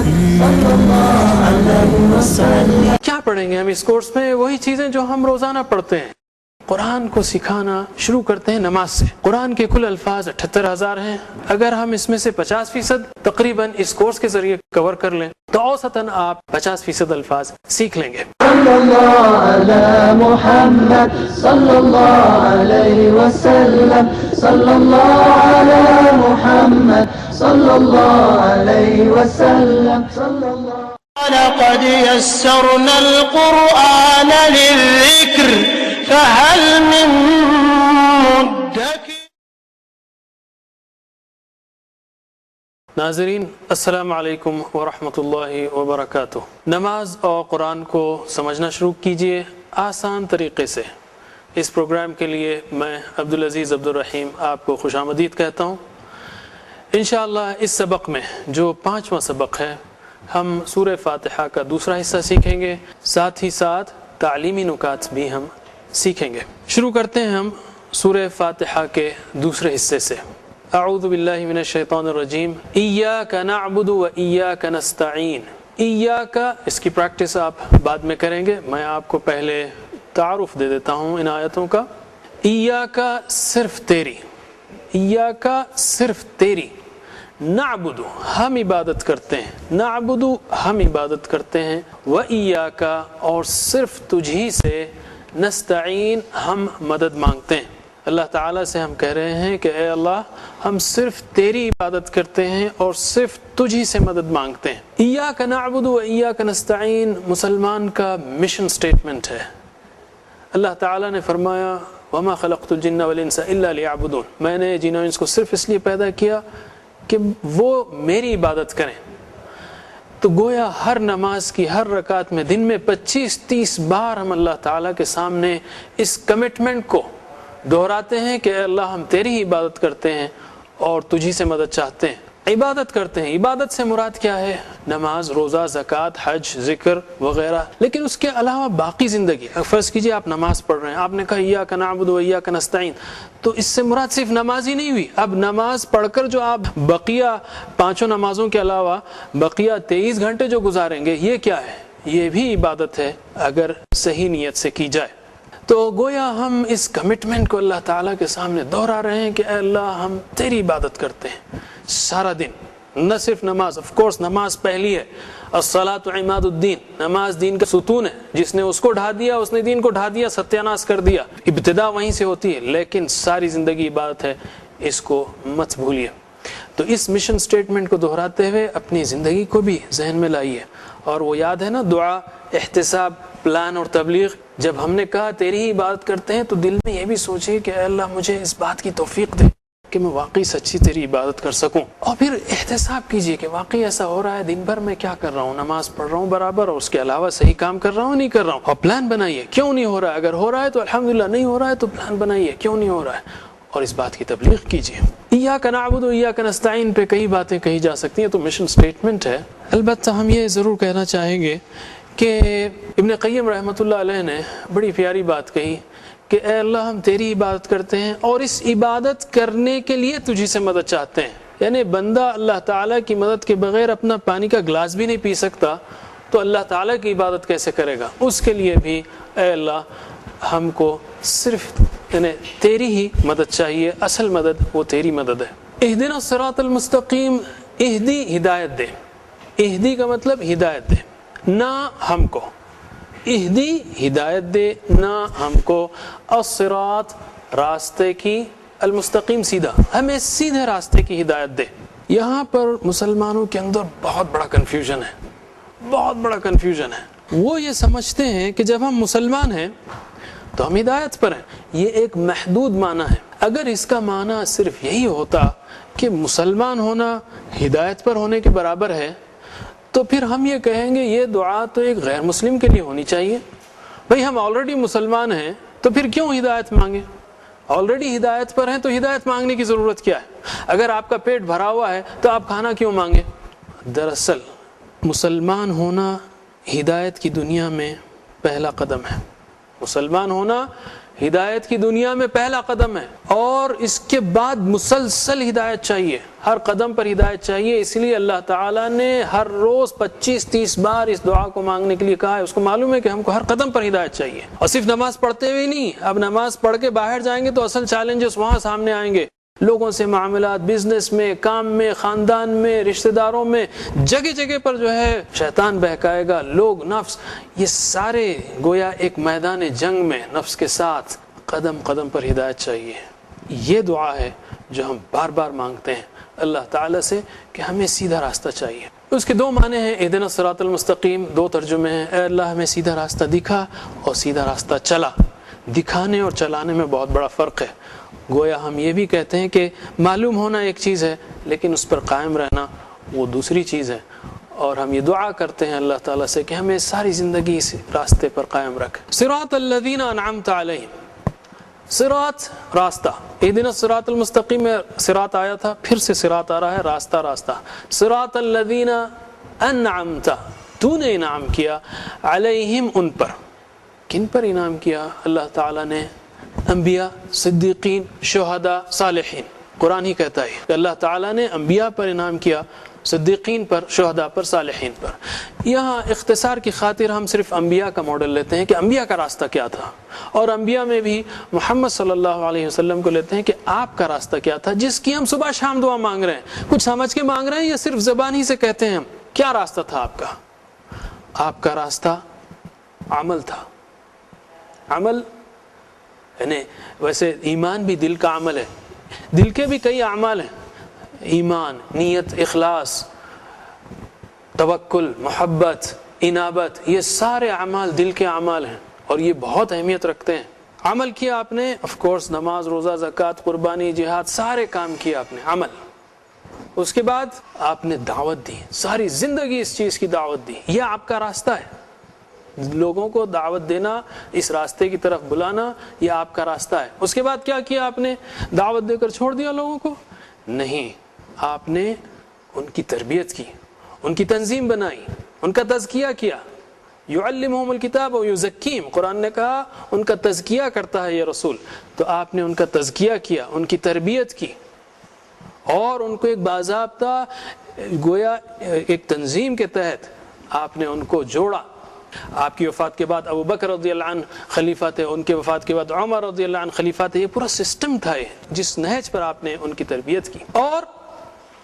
صلى الله عليه وسلم. کیا پڑھیں گے ہم اس کورس میں؟ وہی چیزیں جو ہم روزانہ پڑھتے ہیں. قرآن کو سکھانا شروع کرتے ہیں نماز سے. قرآن کے کل الفاظ 78,000 ہیں. اگر ہم اس میں سے 50% تقریباً اس کورس کے ذریعے کور کر لیں تو اوسطاً آپ 50% الفاظ سیکھ لیں گے. صلى الله على محمد صلى الله عليه وسلم. صلى الله على محمد صلى الله عليه وسلم. صلى الله. لقد يسرنا القرآن للذكر فهل من مدكر. ناظرین السلام علیکم ورحمۃ اللہ وبرکاتہ. نماز اور قرآن کو سمجھنا شروع کیجئے آسان طریقے سے. اس پروگرام کے لیے میں عبدالعزیز عبدالرحیم آپ کو خوش آمدید کہتا ہوں. انشاءاللہ اس سبق میں جو 5واں سبق ہے ہم سورہ فاتحہ کا دوسرا حصہ سیکھیں گے، ساتھ ہی ساتھ تعلیمی نکات بھی ہم سیکھیں گے. شروع کرتے ہیں ہم سورہ فاتحہ کے دوسرے حصے سے. اعوذ باللہ من الشیطان الرجیم. ایاک نعبد و ایاک نستعین. ایاک، اس کی پریکٹس آپ بعد میں کریں گے، میں آپ کو پہلے تعارف دے دیتا ہوں ان آیتوں کا. ایاک صرف تیری، ایاک صرف تیری. نعبد ہم عبادت کرتے ہیں، نعبد ہم عبادت کرتے ہیں، و ایاک اور صرف تجھی سے، نستعین ہم مدد مانگتے ہیں. اللہ تعالیٰ سے ہم کہہ رہے ہیں کہ اے اللہ ہم صرف تیری عبادت کرتے ہیں اور صرف تجھی سے مدد مانگتے ہیں. ایاک نعبد و ایاک نستعین مسلمان کا مشن سٹیٹمنٹ ہے. اللہ تعالیٰ نے فرمایا وما خلقت الجن والانس الا ليعبدون. میں نے جن و انس کو صرف اس لیے پیدا کیا کہ وہ میری عبادت کریں. تو گویا ہر نماز کی ہر رکعت میں دن میں 25-30 بار ہم اللہ تعالیٰ کے سامنے اس کمٹمنٹ کو دہراتے ہیں کہ اے اللہ ہم تیری ہی عبادت کرتے ہیں اور تجھی سے مدد چاہتے ہیں. عبادت کرتے ہیں، عبادت سے مراد کیا ہے؟ نماز، روزہ، زکوٰۃ، حج، ذکر وغیرہ. لیکن اس کے علاوہ باقی زندگی، فرض کیجئے آپ نماز پڑھ رہے ہیں، آپ نے کہا ایاک نعبد و ایاک نستعین، تو اس سے مراد صرف نماز ہی نہیں ہوئی. اب نماز پڑھ کر جو آپ بقیہ 5 نمازوں کے علاوہ بقیہ 23 گھنٹے جو گزاریں گے، یہ کیا ہے؟ یہ بھی عبادت ہے اگر صحیح نیت سے کی جائے. تو گویا ہم اس کمٹمنٹ کو اللہ تعالیٰ کے سامنے دہرا رہے ہیں کہ اے اللہ ہم تیری عبادت کرتے ہیں سارا دن. نہ صرف نماز، آف کورس نماز پہلی ہے، الصلاۃ عماد الدین، نماز دین کا ستون ہے. جس نے اس کو ڈھا دیا اس نے دین کو ڈھا دیا، ستیاناش کر دیا. ابتدا وہیں سے ہوتی ہے، لیکن ساری زندگی عبادت ہے، اس کو مت بھولیے. تو اس مشن سٹیٹمنٹ کو دہراتے ہوئے اپنی زندگی کو بھی ذہن میں لائیے. اور وہ یاد ہے نا دعا، احتساب، پلان اور تبلیغ. جب ہم نے کہا تیری ہی عبادت کرتے ہیں تو دل میں یہ بھی سوچے کہ اے اللہ مجھے اس بات کی توفیق دے کہ میں واقعی سچی تیری عبادت کر سکوں. اور پھر احتساب کیجئے کہ واقعی ایسا ہو رہا ہے، دن بھر میں کیا کر رہا ہوں، نماز پڑھ رہا ہوں برابر اور اس کے علاوہ صحیح کام کر رہا ہوں نہیں کر رہا ہوں. اور پلان بنائیے کیوں نہیں ہو رہا ہے. اگر ہو رہا ہے تو الحمدللہ، نہیں ہو رہا ہے تو پلان بنائیے کیوں نہیں ہو رہا ہے اور اس بات کی تبلیغ کیجئے. ایاک نعبد و ایاک نستعین پہ کئی باتیں کہی جا سکتی ہیں، تو مشن سٹیٹمنٹ ہے. البتہ ہم یہ ضرور کہنا چاہیں گے کہ ابن قیم رحمۃ اللہ علیہ نے بڑی پیاری بات کہی کہ اے اللہ ہم تیری عبادت کرتے ہیں اور اس عبادت کرنے کے لیے تجھی سے مدد چاہتے ہیں. یعنی بندہ اللہ تعالیٰ کی مدد کے بغیر اپنا پانی کا گلاس بھی نہیں پی سکتا، تو اللہ تعالیٰ کی عبادت کیسے کرے گا؟ اس کے لیے بھی اے اللہ ہم کو صرف یعنی تیری ہی مدد چاہیے. اصل مدد وہ تیری مدد ہے. اہدنا الصراط المستقیم، اہدی ہدایت دے. اہدی کا مطلب ہدایت دے، نہ ہم کو. اہدی ہدایت دے، نہ ہم کو. الصراط راستے کی، المستقیم سیدھا، ہمیں سیدھے راستے کی ہدایت دے. یہاں پر مسلمانوں کے اندر بہت بڑا کنفیوژن ہے، بہت بڑا کنفیوژن ہے. وہ یہ سمجھتے ہیں کہ جب ہم مسلمان ہیں تو ہم ہدایت پر ہیں. یہ ایک محدود معنی ہے. اگر اس کا معنی صرف یہی ہوتا کہ مسلمان ہونا ہدایت پر ہونے کے برابر ہے تو پھر ہم یہ کہیں گے یہ دعا تو ایک غیر مسلم کے لیے ہونی چاہیے. بھئی ہم آلریڈی مسلمان ہیں تو پھر کیوں ہدایت مانگیں؟ آلریڈی ہدایت پر ہیں تو ہدایت مانگنے کی ضرورت کیا ہے؟ اگر آپ کا پیٹ بھرا ہوا ہے تو آپ کھانا کیوں مانگیں؟ دراصل مسلمان ہونا ہدایت کی دنیا میں پہلا قدم ہے. مسلمان ہونا ہدایت کی دنیا میں پہلا قدم ہے، اور اس کے بعد مسلسل ہدایت چاہیے، ہر قدم پر ہدایت چاہیے۔ اس لیے اللہ تعالیٰ نے ہر روز 25-30 بار اس دعا کو مانگنے کے لیے کہا ہے۔ اس کو معلوم ہے کہ ہم کو ہر قدم پر ہدایت چاہیے، اور صرف نماز پڑھتے ہوئے نہیں، اب نماز پڑھ کے باہر جائیں گے تو اصل چیلنجز وہاں سامنے آئیں گے، لوگوں سے معاملات، بزنس میں، کام میں، خاندان میں، رشتہ داروں میں، جگہ جگہ پر جو ہے شیطان بہکائے گا، لوگ، نفس، یہ سارے گویا ایک میدان جنگ میں نفس کے ساتھ قدم قدم پر ہدایت چاہیے۔ یہ دعا ہے جو ہم بار بار مانگتے ہیں اللہ تعالیٰ سے کہ ہمیں سیدھا راستہ چاہیے۔ اس کے دو معنی ہیں، اہدنا الصراط المستقیم، دو ترجمے ہیں، اے اللہ ہمیں سیدھا راستہ دکھا اور سیدھا راستہ چلا۔ دکھانے اور چلانے میں بہت بڑا فرق ہے۔ گویا ہم یہ بھی کہتے ہیں کہ معلوم ہونا ایک چیز ہے لیکن اس پر قائم رہنا وہ دوسری چیز ہے، اور ہم یہ دعا کرتے ہیں اللہ تعالیٰ سے کہ ہمیں ساری زندگی اس راستے پر قائم رکھے۔ صراط الذین انعمت علیہم، صراط راستہ، اہدنا الصراط المستقیم میں صراط آیا تھا، پھر سے صراط آ رہا ہے، راستہ راستہ۔ صراط الذین انعمت، تو نے انعام کیا، علیہم ان پر، کن پر انعام کیا اللہ تعالیٰ نے؟ انبیاء، صدیقین، شہداء، صالحین۔ قرآن ہی کہتا ہے کہ اللہ تعالیٰ نے انبیاء پر انعام کیا، صدیقین پر، شہداء پر، صالحین پر۔ یہاں اختصار کی خاطر ہم صرف انبیاء کا ماڈل لیتے ہیں کہ انبیاء کا راستہ کیا تھا، اور انبیاء میں بھی محمد صلی اللہ علیہ وسلم کو لیتے ہیں کہ آپ کا راستہ کیا تھا، جس کی ہم صبح شام دعا مانگ رہے ہیں۔ کچھ سمجھ کے مانگ رہے ہیں یا صرف زبان ہی سے کہتے ہیں ہم؟ کیا راستہ تھا آپ کا؟ آپ کا راستہ عمل تھا۔ عمل یعنی ویسے ایمان بھی دل کا عمل ہے، دل کے بھی کئی اعمال ہیں، ایمان، نیت، اخلاص، توکل، محبت، انابت، یہ سارے اعمال دل کے اعمال ہیں اور یہ بہت اہمیت رکھتے ہیں۔ عمل کیا آپ نے، آف کورس نماز، روزہ، زکوٰۃ، قربانی، جہاد، سارے کام کیا آپ نے، عمل۔ اس کے بعد آپ نے دعوت دی، ساری زندگی اس چیز کی دعوت دی، یہ آپ کا راستہ ہے۔ لوگوں کو دعوت دینا، اس راستے کی طرف بلانا، یہ آپ کا راستہ ہے۔ اس کے بعد کیا کیا آپ نے؟ دعوت دے کر چھوڑ دیا لوگوں کو؟ نہیں، آپ نے ان کی تربیت کی، ان کی تنظیم بنائی، ان کا تزکیہ کیا۔ یعلمہم الکتاب و یزکیہم، قرآن نے کہا ان کا تزکیہ کرتا ہے یہ رسول، تو آپ نے ان کا تزکیہ کیا، ان کی تربیت کی، اور ان کو ایک باضابطہ گویا ایک تنظیم کے تحت آپ نے ان کو جوڑا۔ آپ کی وفات کے بعد ابو بکر رضی اللہ عنہ خلیفہ تھے، ان کے وفات کے بعد عمر رضی اللہ عنہ خلیفہ تھے۔ یہ پورا سسٹم تھا جس نہج پر آپ نے ان کی تربیت کی، اور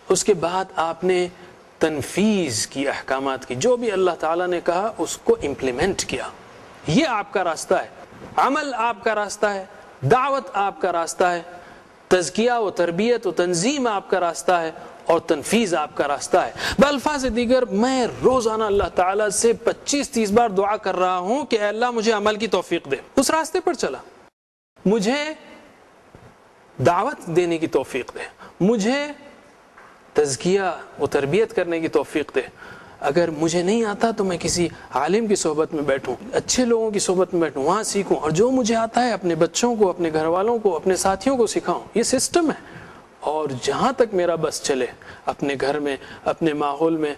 اس کے بعد آپ نے تنفیذ کی، احکامات کی، جو بھی اللہ تعالیٰ نے کہا اس کو امپلیمنٹ کیا۔ یہ آپ کا راستہ ہے، عمل آپ کا راستہ ہے، دعوت آپ کا راستہ ہے، تزکیہ و تربیت و تنظیم آپ کا راستہ ہے، اور تنفیذ آپ کا راستہ ہے۔ بالفاظ دیگر میں روزانہ اللہ تعالیٰ سے 25-30 بار دعا کر رہا ہوں کہ اے اللہ مجھے عمل کی توفیق دے، اس راستے پر چلا، مجھے دعوت دینے کی توفیق دے، مجھے تزکیہ و تربیت کرنے کی توفیق دے۔ اگر مجھے نہیں آتا تو میں کسی عالم کی صحبت میں بیٹھوں، اچھے لوگوں کی صحبت میں بیٹھوں، وہاں سیکھوں، اور جو مجھے آتا ہے اپنے بچوں کو، اپنے گھر والوں کو، اپنے ساتھیوں کو سکھاؤں۔ یہ سسٹم ہے، اور جہاں تک میرا بس چلے اپنے گھر میں، اپنے ماحول میں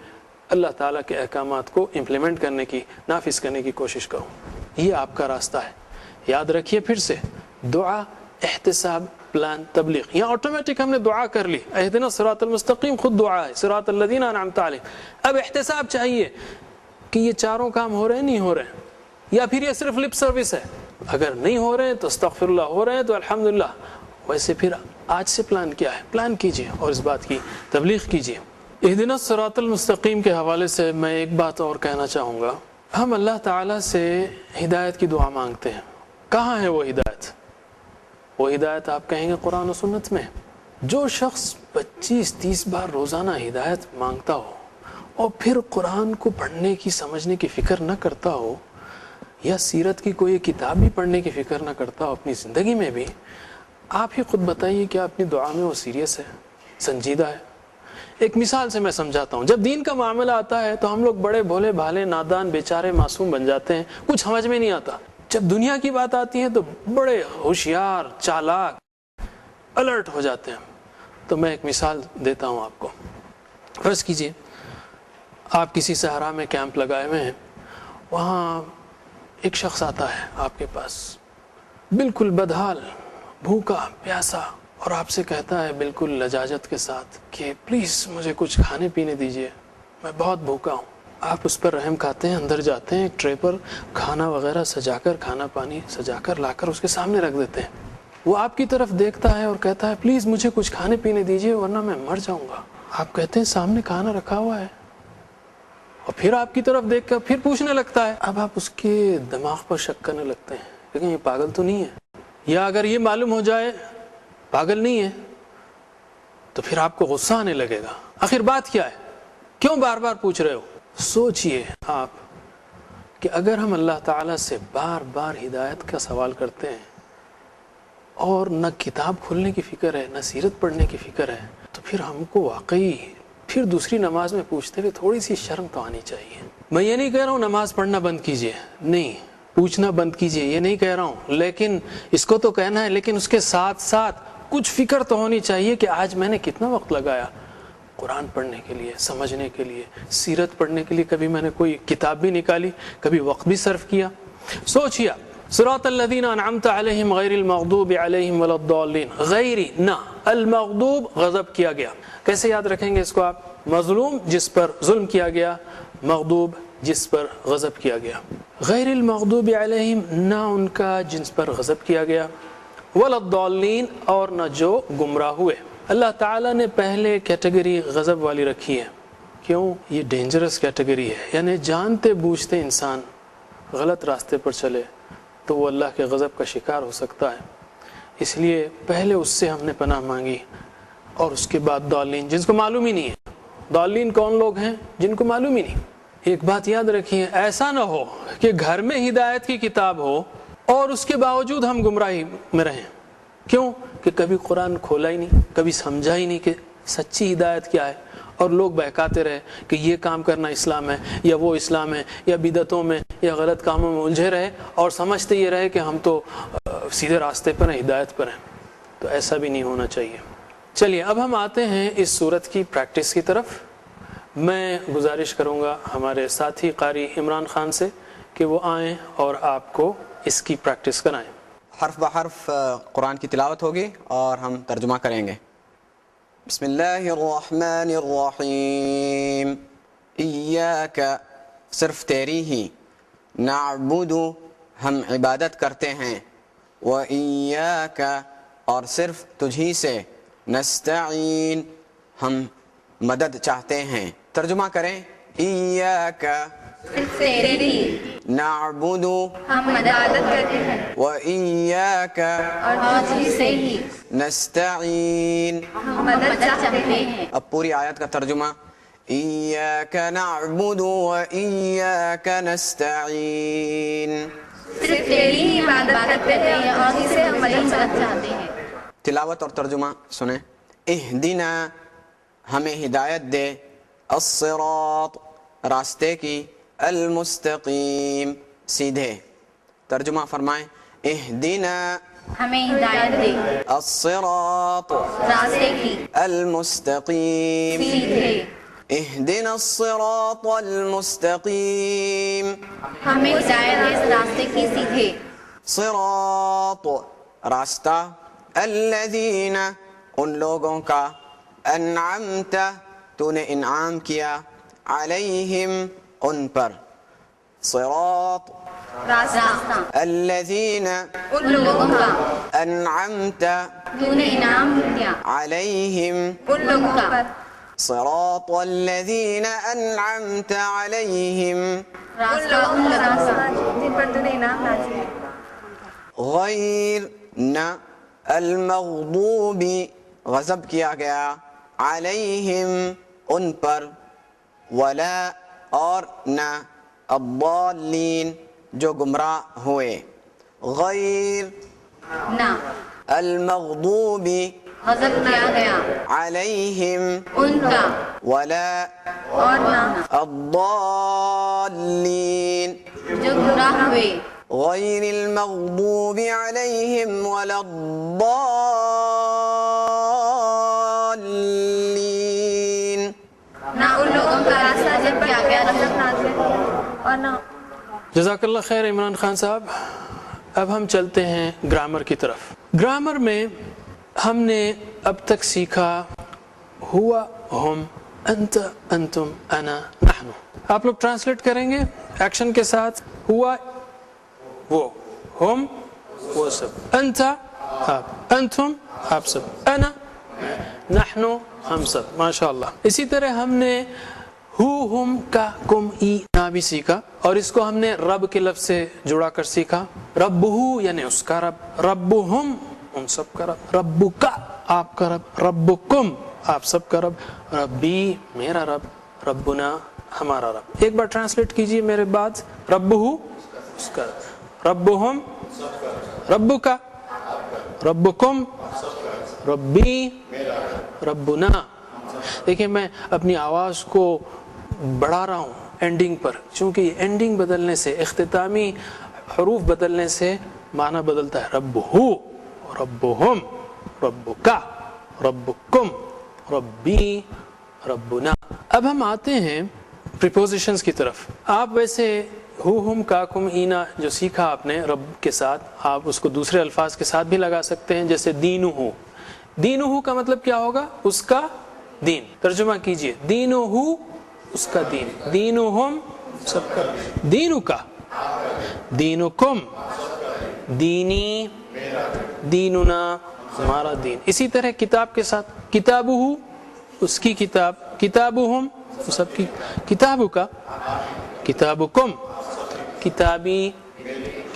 اللہ تعالیٰ کے احکامات کو امپلیمنٹ کرنے کی، نافذ کرنے کی کوشش کروں۔ یہ آپ کا راستہ ہے۔ یاد رکھیے پھر سے، دعا، احتساب، پلان، تبلیغ، یہاں آٹومیٹک ہم نے دعا کر لی، اہدنا الصراط المستقیم خود دعا ہے، صراط الذین انعمت علیہم۔ اب احتساب چاہیے کہ یہ چاروں کام ہو رہے ہیں، نہیں ہو رہے ہیں، یا پھر یہ صرف لپ سروس ہے۔ اگر نہیں ہو رہے ہیں تو استغفر اللہ، ہو رہے ہیں تو الحمدللہ۔ ویسے پھر آج سے پلان کیا ہے؟ پلان کیجئے اور اس بات کی تبلیغ کیجئے۔ اہدنا الصراط المستقیم کے حوالے سے میں ایک بات اور کہنا چاہوں گا۔ ہم اللہ تعالیٰ سے ہدایت کی دعا مانگتے ہیں، کہاں ہے وہ ہدایت؟ وہ ہدایت آپ کہیں گے قرآن و سنت میں۔ جو شخص 25-30 بار روزانہ ہدایت مانگتا ہو اور پھر قرآن کو پڑھنے کی، سمجھنے کی فکر نہ کرتا ہو، یا سیرت کی کوئی کتاب بھی پڑھنے کی فکر نہ کرتا ہو اپنی زندگی میں بھی، آپ ہی خود بتائیے کہ اپنی دعا میں وہ سیریس ہے، سنجیدہ ہے؟ ایک مثال سے میں سمجھاتا ہوں۔ جب دین کا معاملہ آتا ہے تو ہم لوگ بڑے بھولے بھالے، نادان، بیچارے، معصوم بن جاتے ہیں، کچھ سمجھ میں نہیں آتا۔ جب دنیا کی بات آتی ہے تو بڑے ہوشیار، چالاک، الرٹ ہو جاتے ہیں۔ تو میں ایک مثال دیتا ہوں آپ کو۔ فرض کیجئے آپ کسی صحرا میں کیمپ لگائے ہوئے ہیں، وہاں ایک شخص آتا ہے آپ کے پاس، بالکل بدحال، بھوکا پیاسا، اور آپ سے کہتا ہے بالکل لجاجت کے ساتھ کہ پلیز مجھے کچھ کھانے پینے دیجیے، میں بہت بھوکا ہوں. آپ اس پر رحم کھاتے ہیں، اندر جاتے ہیں، ایک ٹرے پر کھانا وغیرہ سجا کر، کھانا پانی سجا کر لا کر اس کے سامنے رکھ دیتے ہیں. وہ آپ کی طرف دیکھتا ہے اور کہتا ہے پلیز مجھے کچھ کھانے پینے دیجیے ورنہ میں مر جاؤں گا. آپ کہتے ہیں سامنے کھانا رکھا ہوا ہے، اور پھر آپ کی طرف دیکھ کر پھر پوچھنے لگتا ہے. اب آپ اس کے دماغ پر شک کرنے لگتے ہیں، لیکن یہ پاگل تو نہیں ہے. یا اگر یہ معلوم ہو جائے پاگل نہیں ہے تو پھر آپ کو غصہ آنے لگے گا. آخر بات کیا ہے، کیوں بار بار پوچھ رہے ہو؟ سوچئے آپ کہ اگر ہم اللہ تعالیٰ سے بار بار ہدایت کا سوال کرتے ہیں اور نہ کتاب کھولنے کی فکر ہے، نہ سیرت پڑھنے کی فکر ہے، تو پھر ہم کو واقعی پھر دوسری نماز میں پوچھتے ہوئے تھوڑی سی شرم تو آنی چاہیے. میں یہ نہیں کہہ رہا ہوں نماز پڑھنا بند کیجئے، نہیں، پوچھنا بند کیجئے، یہ نہیں کہہ رہا ہوں، لیکن اس کو تو کہنا ہے، لیکن اس کے ساتھ ساتھ کچھ فکر تو ہونی چاہیے کہ آج میں نے کتنا وقت لگایا قرآن پڑھنے کے لیے، سمجھنے کے لیے، سیرت پڑھنے کے لیے. کبھی میں نے کوئی کتاب بھی نکالی، کبھی وقت بھی صرف کیا. سوچئے صراط الذین انعمت علیہم غیر المغضوب علیہم ولا الضالین. غیری نہ، المغضوب غضب کیا گیا. کیسے یاد رکھیں گے اس کو آپ؟ مظلوم جس پر ظلم کیا گیا، مغضوب جس پر غضب کیا گیا. غیر المغضوب علیہم نہ ان کا جن پر غضب کیا گیا، ولا الضالین اور نہ جو گمراہ ہوئے. اللہ تعالیٰ نے پہلے کیٹیگری غضب والی رکھی ہے. کیوں؟ یہ ڈینجرس کیٹیگری ہے، یعنی جانتے بوجھتے انسان غلط راستے پر چلے تو وہ اللہ کے غضب کا شکار ہو سکتا ہے. اس لیے پہلے اس سے ہم نے پناہ مانگی، اور اس کے بعد ضالین جن کو معلوم ہی نہیں ہے. ضالین کون لوگ ہیں؟ جن کو معلوم ہی نہیں. ایک بات یاد رکھیے، ایسا نہ ہو کہ گھر میں ہدایت کی کتاب ہو اور اس کے باوجود ہم گمراہی میں رہیں. کیوں؟ کہ کبھی قرآن کھولا ہی نہیں، کبھی سمجھا ہی نہیں کہ سچی ہدایت کیا ہے، اور لوگ بہکاتے رہے کہ یہ کام کرنا اسلام ہے یا وہ اسلام ہے، یا بدعتوں میں یا غلط کاموں میں الجھے رہے اور سمجھتے یہ رہے کہ ہم تو سیدھے راستے پر ہیں، ہدایت پر ہیں. تو ایسا بھی نہیں ہونا چاہیے. چلیے اب ہم آتے ہیں اس صورت کی پریکٹس کی طرف. میں گزارش کروں گا ہمارے ساتھی قاری عمران خان سے کہ وہ آئیں اور آپ کو اس کی پریکٹس کرائیں. حرف بحرف قرآن کی تلاوت ہوگی اور ہم ترجمہ کریں گے. بسم اللہ الرحمن الرحیم. ایاک صرف تیری ہی، نعبد ہم عبادت کرتے ہیں، وإیاک اور صرف تجھی سے، نستعین ہم مدد چاہتے ہیں. ترجمہ کریں. ایاک صرف تیری ہی، نعبد ہم مدد کرتے ہیں، وإیاک اور تجھ سے ہی نستعین ہم مدد چاہتے ہیں. اب پوری آیت کا ترجمہ. ایاک نعبد وإیاک نستعین. صرف تیری ہی عبادت کرتے ہیں اور تجھ سے ہم مدد چاہتے ہیں. تلاوت اور ترجمہ سنیں. اہدنا ہمیں ہدایت دے، الصراط راستے کی، المستقیم سیدھے. ترجمہ فرمائیں. اہدنا ہمیں ہدایت دے، الصراط راستے کی، المستقیم. سیدھے. اہدنا الصراط المستقیم. ہمیں ہدایت دے اس راستے کی، سیدھے. صراط راستہ، الذین ان لوگوں کا، انعمت تو نے انعام کیا، علیہم ان پر. صراط راستہ، الذین ان لوگوں کا، انعمت تو نے انعام دیا، علیہم. ان لوگوں کا. صراط الذین انعمت علیہم. راستہ ان لوگوں کا جن پر تو نے انعام نازل کیا. غیر نہ، المغضوب غضب کیا گیا، علیہم ان پر، ولا اور نہ، الضالین جو گمراہ ہوئے. غیر نہ، المغضوب غضب کیا گیا علیہم ان کا، ولا اور نہ الضالین جو گمراہ ہوئے. غیر المغضوب علیہم ولا الضالین. نہ ان لوگوں کا راستہ جب کیا گیا غضب نازل اور نہ. جزاک اللہ خیر عمران خان صاحب. اب ہم چلتے ہیں گرامر کی طرف. گرامر میں ہم نے اب تک سیکھا ہوا، ہم، انت، انتم، انا، نحن. آپ لوگ ٹرانسلیٹ کریں گے ایکشن کے ساتھ. ہوا وہ، ہم وہ سب، انت آپ، انتم آپ سب، انا نحن ہم سب. ماشاء اللہ. اسی طرح ہم نے ہو، ہم، کا، کم، ای، نا بھی سیکھا، اور اس کو ہم نے رب کے لفظ سے جڑا کر سیکھا. ربہ یعنی اس کا رب، ربہم ان سب کا رب، ربک آپ کا رب، ربکم آپ سب کا رب، ربی میرا رب، ربنا ہمارا رب. ایک بار ٹرانسلیٹ کیجئے میرے بعد. ربہ اس کا رب، ربہم ربک، ربکم ربی، ربنا. دیکھیں میں اپنی آواز کو بڑھا رہا ہوں اینڈنگ پر، چونکہ اینڈنگ بدلنے سے، اختتامی حروف بدلنے سے معنی بدلتا ہے. ربہ، ربہم، ربکا، ربکم، ربی، ربنا. اب ہم آتے ہیں پریپوزیشنز کی طرف. آپ ویسے ہو، ہم، کا، کم، اینا جو سیکھا آپ نے رب کے ساتھ، آپ اس کو دوسرے الفاظ کے ساتھ بھی لگا سکتے ہیں، جیسے دینہ. دینہ کا مطلب کیا ہوگا؟ اس کا دین. ترجمہ کیجئے. دینہ اس کا دین، دینہم سب کا، دینک دینکم دینی، دیننا ہمارا دین. اسی طرح کتاب کے ساتھ. کتابہ اس کی کتاب، کتابہم سب کی، کتابک کتابکم کتابی،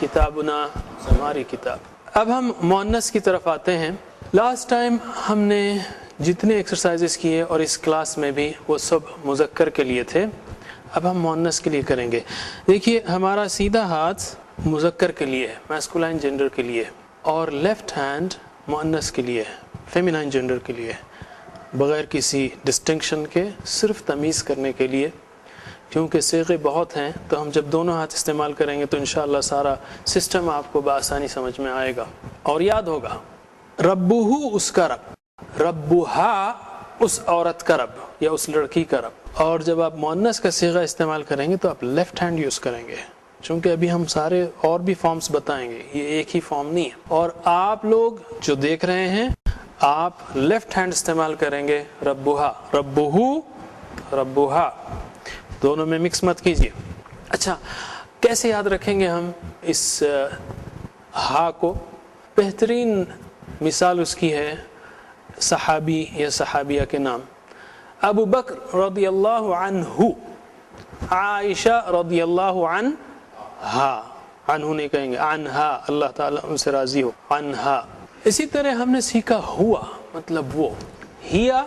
کتابنا ہماری کتاب. اب ہم مؤنث کی طرف آتے ہیں. لاسٹ ٹائم ہم نے جتنے ایکسرسائزز کیے اور اس کلاس میں بھی وہ سب مذکر کے لیے تھے. اب ہم مؤنث کے لیے کریں گے. دیکھیے ہمارا سیدھا ہاتھ مذکر کے لیے ہے، میسکولائن جینڈر کے لیے، اور لیفٹ ہینڈ مؤنث کے لیے، فیمینائن جینڈر کے لیے، بغیر کسی ڈسٹنکشن کے، صرف تمیز کرنے کے لیے. کیونکہ صیغے بہت ہیں تو ہم جب دونوں ہاتھ استعمال کریں گے تو انشاءاللہ سارا سسٹم آپ کو بآسانی سمجھ میں آئے گا اور یاد ہوگا. ربہ اس کا رب، ربہا اس عورت کا رب یا اس لڑکی کا رب. اور جب آپ مؤنث کا صیغہ استعمال کریں گے تو آپ لیفٹ ہینڈ یوز کریں گے، چونکہ ابھی ہم سارے اور بھی فارمز بتائیں گے، یہ ایک ہی فارم نہیں ہے. اور آپ لوگ جو دیکھ رہے ہیں آپ لیفٹ ہینڈ استعمال کریں گے. ربہا، ربہو، ربہا، دونوں میں مکس مت کیجیے. اچھا کیسے یاد رکھیں گے ہم اس ہا کو؟ بہترین مثال اس کی ہے صحابی یا صحابیہ کے نام. ابو بکر رضی اللہ عنہ، عائشہ رضی اللہ عنہا، عنہ نہیں کہیں گے، عنہا، اللہ تعالیٰ ان سے راضی ہو، عنہا. اسی طرح ہم نے سیکھا ہوا مطلب وہ، ہیا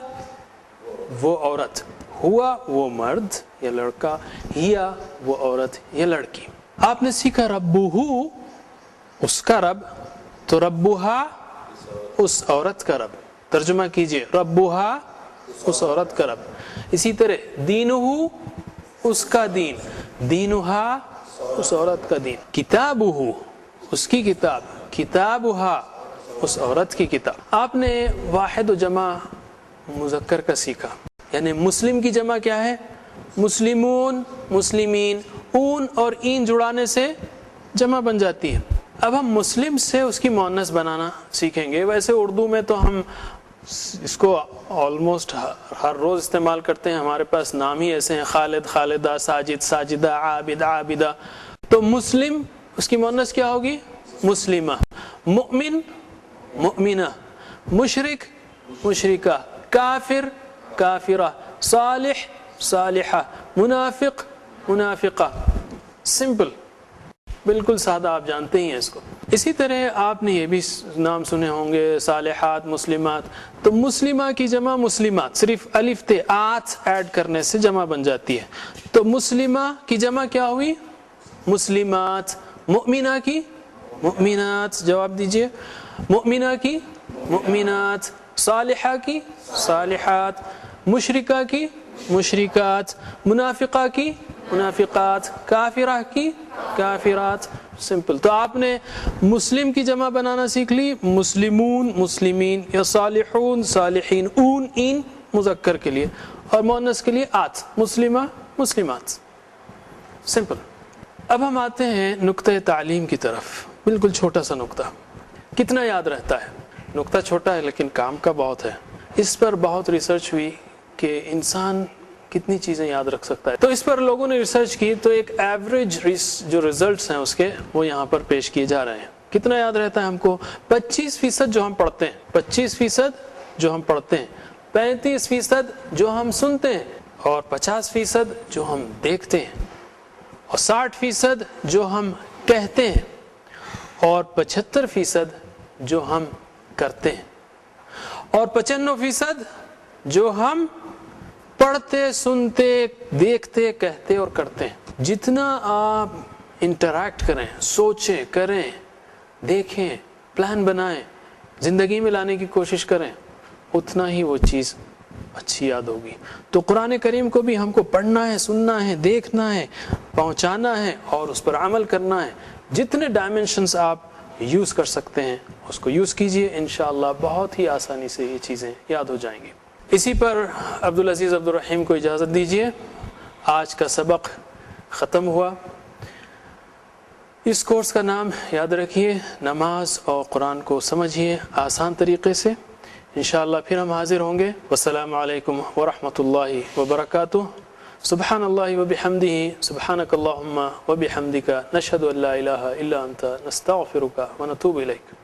وہ عورت، ہوا وہ مرد یا لڑکا، ہیا وہ عورت یا لڑکی. آپ نے سیکھا ربہ اس کا رب، تو ربہا اس عورت کا رب. ترجمہ کیجئے. ربہا اس عورت کا رب. اسی طرح دینہ اس کا دین، دینہا اس عورت کا دین. کتابہ اس کی کتاب، کتابہا اس عورت کی کتاب. آپ نے واحد و جمع مذکر کا سیکھا، یعنی مسلم کی جمع کیا ہے؟ مسلمون، مسلمین، اون اور این جڑانے سے جمع بن جاتی ہے. اب ہم مسلم سے اس کی مؤنث بنانا سیکھیں گے. ویسے اردو میں تو ہم اس کو آلموسٹ ہر روز استعمال کرتے ہیں، ہمارے پاس نام ہی ایسے ہیں، خالد، خالدہ، ساجد، ساجدہ، عابد، عابدہ. تو مسلم اس کی مؤنث کیا ہوگی؟ مسلمہ. مؤمن، مؤمنہ. مشرک، مشرکہ. کافر، کافرہ. صالح، صالحہ. منافق، منافقہ. سمپل، بالکل سادہ، آپ جانتے ہی ہیں اس کو. اسی طرح آپ نے یہ بھی نام سنے ہوں گے، صالحات، مسلمات. تو مسلمہ کی جمع مسلمات، صرف الف تے آت ایڈ کرنے سے جمع بن جاتی ہے. تو مسلمہ کی جمع کیا ہوئی؟ مسلمات. مؤمنہ کی مؤمنات. جواب دیجئے. مؤمنہ کی مؤمنات. صالحہ کی صالحات. مشرکہ کی مشرکات. منافقہ کی منافقات. کافرہ کی کافرات. سمپل. تو آپ نے مسلم کی جمع بنانا سیکھ لی، مسلمون، مسلمین، یا صالحون، صالحین. اون، این مذکر کے لیے، اور مؤنث کے لیے آت، مسلمہ، مسلمات. سمپل. اب ہم آتے ہیں نقطہ تعلیم کی طرف. بالکل چھوٹا سا نقطہ کتنا یاد رہتا ہے؟ نقطہ چھوٹا ہے لیکن کام کا بہت ہے. اس پر بہت ریسرچ ہوئی کہ انسان کتنی چیزیں یاد رکھ سکتا ہے. تو اس پر لوگوں نے ریسرچ کی تو ایک ایوریج جو ریزلٹس ہیں اس کے وہ یہاں پر پیش کیے جا رہے ہیں. کتنا یاد رہتا ہے ہم کو؟ 25% جو ہم پڑھتے ہیں، 25% جو ہم پڑھتے ہیں، 35% جو ہم سنتے ہیں، اور 50% جو ہم دیکھتے ہیں، اور 60% جو ہم کہتے ہیں، اور 75% جو ہم کرتے ہیں، اور 95% جو ہم پڑھتے، سنتے، دیکھتے، کہتے اور کرتے ہیں. جتنا آپ انٹریکٹ کریں، سوچیں، کریں، دیکھیں، پلان بنائیں، زندگی میں لانے کی کوشش کریں، اتنا ہی وہ چیز اچھی یاد ہوگی. تو قرآن کریم کو بھی ہم کو پڑھنا ہے، سننا ہے، دیکھنا ہے، پہنچانا ہے اور اس پر عمل کرنا ہے. جتنے ڈائمنشنز آپ یوز کر سکتے ہیں اس کو یوز کیجئے، انشاءاللہ بہت ہی آسانی سے یہ چیزیں یاد ہو جائیں گی. اسی پر عبدالعزیز عبدالرحیم کو اجازت دیجئے. آج کا سبق ختم ہوا. اس کورس کا نام یاد رکھیے، نماز اور قرآن کو سمجھیے آسان طریقے سے. انشاءاللہ پھر ہم حاضر ہوں گے. والسلام علیکم ورحمۃ اللہ وبرکاتہ. سبحان اللہ وبحمدہ، سبحانک اللہم وبحمدک، نشہد ان لا الہ الا انت، نستغفرک ونتوب الیک.